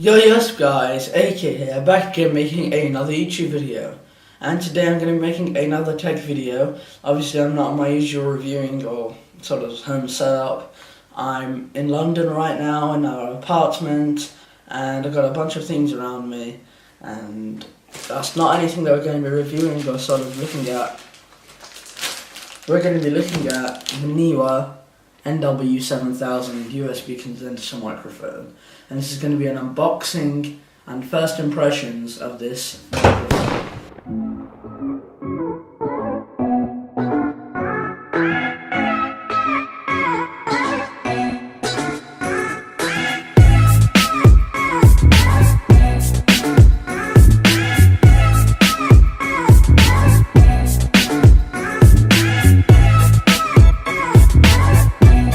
Yes guys, AK here, back again making another YouTube video. And today I'm going to be making another tech video. Obviously I'm not on my usual reviewing or sort of home setup. I'm in London right now in our apartment and I've got a bunch of things around me. And that's not anything that we're going to be reviewing or sort of looking at. We're going to be looking at the Neewer NW7000 USB condenser microphone, and this is going to be an unboxing and first impressions of this microphone.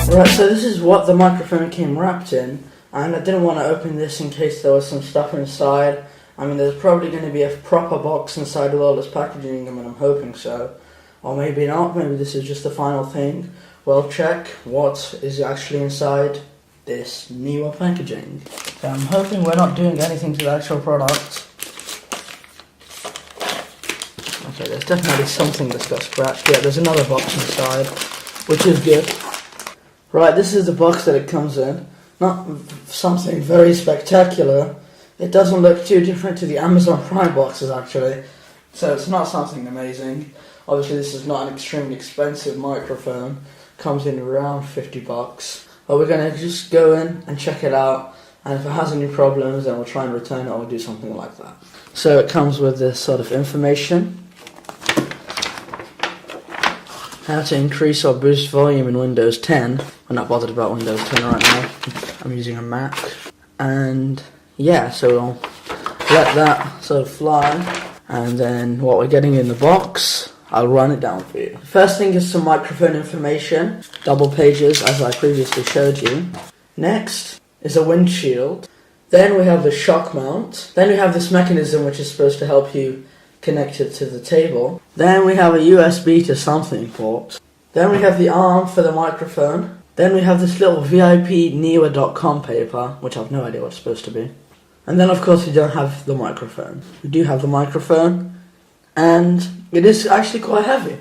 Right, so this is what the microphone came wrapped in, and I didn't want to open this in case there was some stuff inside. I mean, there's probably going to be a proper box inside with all this packaging, I mean, I'm hoping so. Or maybe not, maybe this is just the final thing. Well, check what is actually inside this Neewer packaging. So I'm hoping we're not doing anything to the actual product. Okay, there's definitely something that's got scratched. Yeah, there's another box inside, which is good. Right, this is the box that it comes in. Not something very spectacular. It doesn't look too different to the Amazon Prime boxes actually. So it's not something amazing. Obviously this is not an extremely expensive microphone. Comes in around 50 bucks. But we're going to just go in and check it out. And if it has any problems then we'll try and return it or do something like that. So it comes with this sort of information. How to increase or boost volume in Windows 10. I'm not bothered about Windows 10 right now. I'm using a Mac. And yeah, so we'll let that sort of fly. And then what we're getting in the box, I'll run it down for you. First thing is some microphone information. Double pages as I previously showed you. Next is a windshield. Then we have the shock mount. Then we have this mechanism which is supposed to help you connect it to the table. Then we have a USB to something port. Then we have the arm for the microphone. Then we have this little VIP Neewer.com paper, which I have no idea what it's supposed to be. And then of course we don't have the microphone. We do have the microphone, and it is actually quite heavy.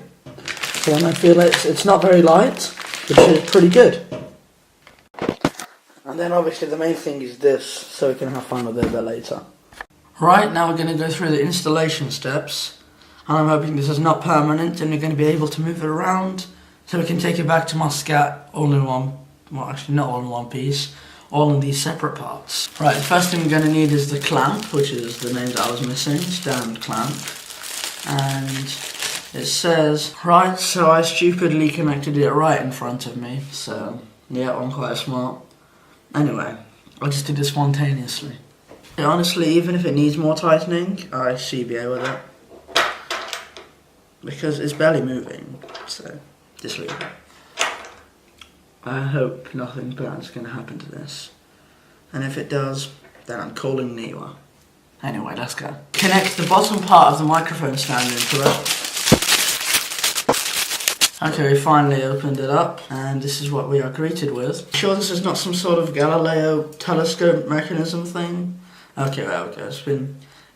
So I feel it's not very light, which is pretty good. And then obviously the main thing is this, so we can have fun with it a bit later. Right, now we're going to go through the installation steps, and I'm hoping this is not permanent and we're going to be able to move it around so we can take it back to Muscat all in one, well actually not all in one piece, all in these separate parts. Right, the first thing we're going to need is the clamp, which is the name that I was missing, stand clamp, and it says, right, so I stupidly connected it right in front of me, so yeah, I'm quite smart. Anyway, I just did it spontaneously. Honestly, even if it needs more tightening, I CBA with it. Because it's barely moving, so just leave it. I hope nothing bad is going to happen to this. And if it does, then I'm calling Neewer. Anyway, let's go. Connect the bottom part of the microphone stand into it. Okay, we finally opened it up, and this is what we are greeted with. Sure this is not some sort of Galileo telescope mechanism thing? Okay, there we go.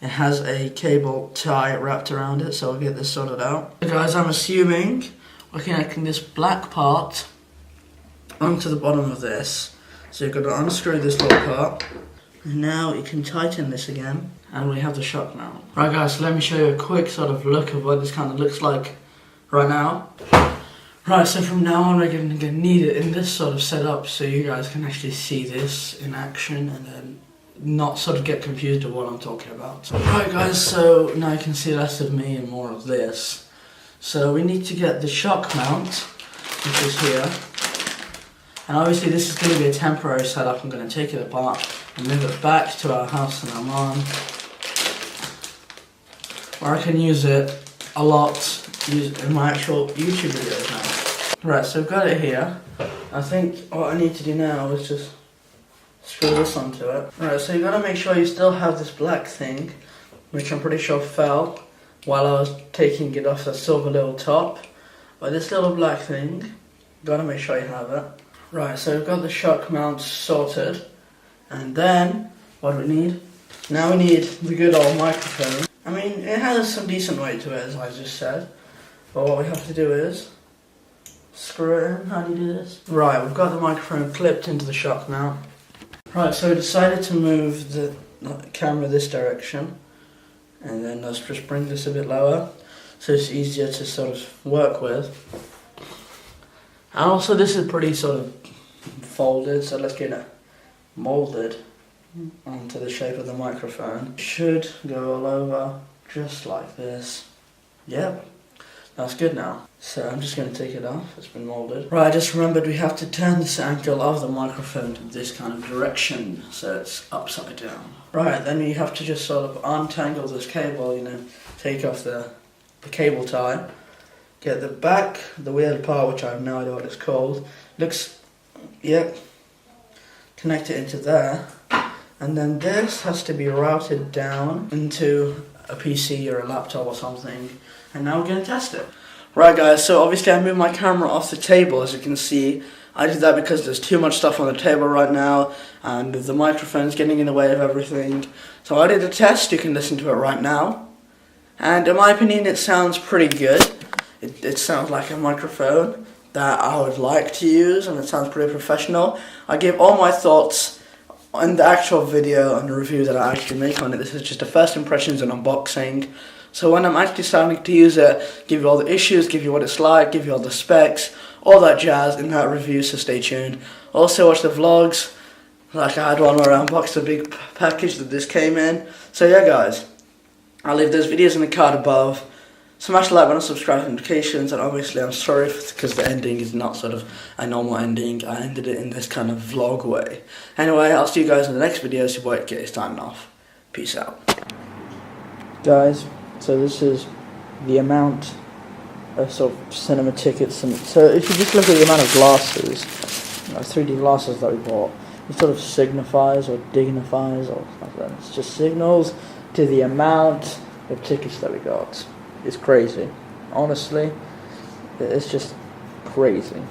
It has a cable tie wrapped around it, so I'll get this sorted out. So guys, I'm assuming we're connecting this black part onto the bottom of this. So you've got to unscrew this little part, and now you can tighten this again, and we have the shock mount. Right guys, so let me show you a quick sort of look of what this kind of looks like right now. Right, so from now on we're going to need it in this sort of setup so you guys can actually see this in action and then not sort of get confused with what I'm talking about. Right guys, so now you can see less of me and more of this. So we need to get the shock mount, which is here. And obviously this is going to be a temporary setup. I'm going to take it apart and move it back to our house in Oman, where I can use it a lot in my actual YouTube videos now. Right, so I've got it here. I think what I need to do now is just screw this onto it. Right, so you got to make sure you still have this black thing, which I'm pretty sure fell while I was taking it off the silver little top. But this little black thing, got to make sure you have it. Right, so we've got the shock mount sorted, and then What do we need? Now we need the good old microphone. I mean, it has some decent weight to it, as I just said. But what we have to do is screw it in. How do you do this? Right, we've got the microphone clipped into the shock now. Right, so we decided to move the camera this direction. And then let's just bring this a bit lower, so it's easier to sort of work with. And also this is pretty sort of folded, so let's get it molded onto the shape of the microphone. It should go all over just like this. Yep, that's good now. So I'm just going to take it off, it's been molded. Right, I just remembered we have to turn this angle of the microphone to this kind of direction, so it's upside down. Right, then you have to just sort of untangle this cable, you know, take off the cable tie, get the back, the weird part, which I have no idea what it's called, yep, connect it into there, and then this has to be routed down into a PC or a laptop or something, and now we're going to test it. Right guys, so obviously I moved my camera off the table, as you can see. I did that because there's too much stuff on the table right now, and the microphone's getting in the way of everything. So I did a test, you can listen to it right now. And in my opinion, it sounds pretty good. It sounds like a microphone that I would like to use, and it sounds pretty professional. I give all my thoughts in the actual video and the review that I actually make on it. This is just a first impressions and unboxing. So when I'm actually starting to use it, give you all the issues, give you what it's like, give you all the specs, all that jazz in that review, so stay tuned. Also watch the vlogs, like I had one where I unboxed a big package that this came in. So yeah guys, I'll leave those videos in the card above. Smash the like button, subscribe to notifications, and obviously I'm sorry because the ending is not sort of a normal ending. I ended it in this kind of vlog way. Anyway, I'll see you guys in the next video. It's your boy Kit, signing off. Peace out. Guys, so this is the amount of sort of cinema tickets, and so if you just look at the amount of glasses, 3D glasses that we bought, it sort of signifies or dignifies or something. It's just signals to the amount of tickets that we got. It's crazy. Honestly, it's just crazy.